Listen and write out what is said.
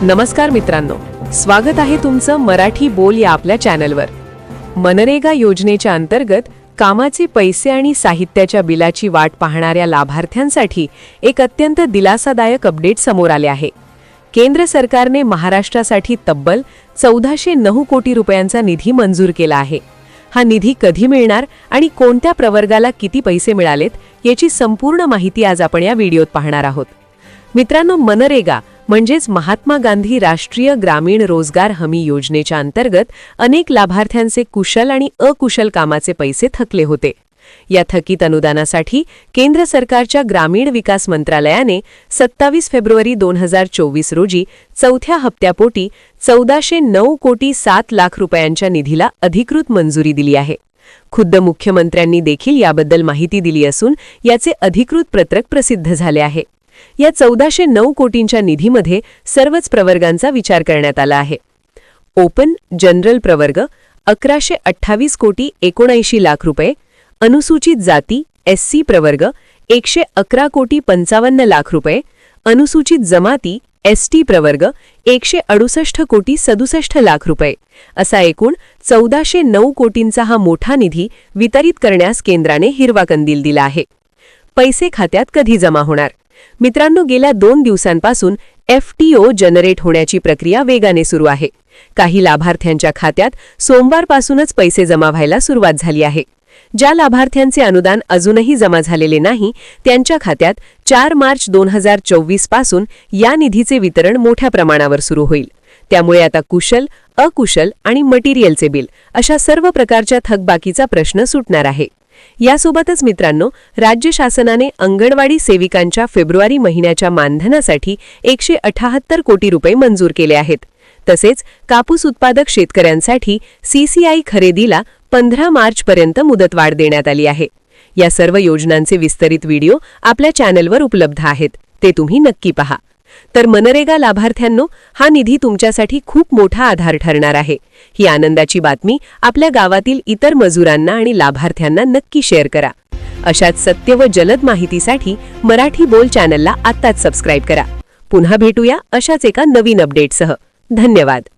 नमस्कार मित्रांनो, स्वागत आहे तुमचं मराठी बोल या आपल्या चॅनलवर। मनरेगा योजनेच्या अंतर्गत कामाचे पैसे आणि साहित्याच्या बिलाची वाट पाहणाऱ्या लाभार्थ्यांसाठी एक अत्यंत दिलासादायक अपडेट समोर आले आहे। केंद्र सरकारने महाराष्ट्रासाठी तब्बल 1409 कोटी रुपयांचा निधी मंजूर केला आहे। हा निधी कधी मिळणार आणि कोणत्या प्रवर्गाला किती पैसे मिळालेत याची संपूर्ण माहिती आज आपण या व्हिडिओत पाहणार आहोत। मित्रांनो, मनरेगा म्हणजेच महात्मा गांधी राष्ट्रीय ग्रामीण रोजगार हमी योजनेच्या अंतर्गत अनेक लाभार्थ्यांचे कुशल आणि अकुशल कामाचे पैसे थकले होते। या थकीत अनुदानासाठी केंद्र सरकारच्या ग्रामीण विकास मंत्रालयाने 27 फेब्रुवारी 2024 रोजी चौथ्या हप्त्यापोटी 1409 कोटी 7 लाख रुपयांच्या निधीला अधिकृत मंजुरी दिली आहे। खुद्द मुख्यमंत्र्यांनी देखील याबद्दल माहिती दिली असून याचे अधिकृत पत्रक प्रसिद्ध झाले आहे। या 1409 कोटींच्या निधीमध्ये सर्वच प्रवर्गांचा विचार करण्यात आला आहे। ओपन जनरल प्रवर्ग 1128 कोटी 79 लाख रुपये, अनुसूचित जाती एससी प्रवर्ग 111 कोटी 55 लाख रुपये, अनुसूचित जमाती एसटी प्रवर्ग 168 कोटी 67 लाख रुपये असा एकूण 1409 कोटींचा हा मोठा निधी वितरित करण्यास केंद्राने हिरवा कंदील दिला आहे। पैसे खात्यात कधी जमा होणार? मित्रांनो, गेल्या 2 दिवसांपासून FTO जनरेट होण्याची प्रक्रिया वेगाने सुरू आहे। काही लाभार्थ्यांच्या खात्यात सोमवारपासूनच पैसे जमा व्हायला सुरुवात झाली आहे। ज्या लाभार्थ्यांचे अनुदान अजूनही जमा झालेले नाही त्यांच्या खात्यात 4 मार्च 2024 पासून या निधीचे वितरण मोठ्या प्रमाणावर सुरू होईल। त्यामुळे आता कुशल, अकुशल आणि मटेरियलचे बिल अशा सर्व प्रकारच्या थकबाकीचा प्रश्न सुटणार आहे। यासोबतच मित्रांनो, राज्य शासनाने अंगणवाडी सेविकांच्या फेब्रुवारी महिन्याच्या मानधनासाठी 178 कोटी रुपये मंजूर केले आहेत। तसेच कापूस उत्पादक शेतकऱ्यांसाठी CCI खरेदीला 15 मार्चपर्यंत मुदतवाढ देण्यात आली आहे। या सर्व योजनांचे विस्तरित व्हिडिओ आपल्या चॅनलवर उपलब्ध आहेत, ते तुम्ही नक्की पहा। तर मनरेगा लाभार्थ्यांनो, हा निधी तुमच्यासाठी खूप मोठा आधार ठरणार आहे। ही आनंदाची बातमी आपल्या गावातील इतर मजुरांना आणि लाभार्थ्यांना नक्की शेअर करा। अशाच सत्य व जलद माहितीसाठी मराठी बोल चॅनलला आत्ताच सबस्क्राइब करा। पुन्हा भेटूया अशाच एका नवीन अपडेटसह। धन्यवाद।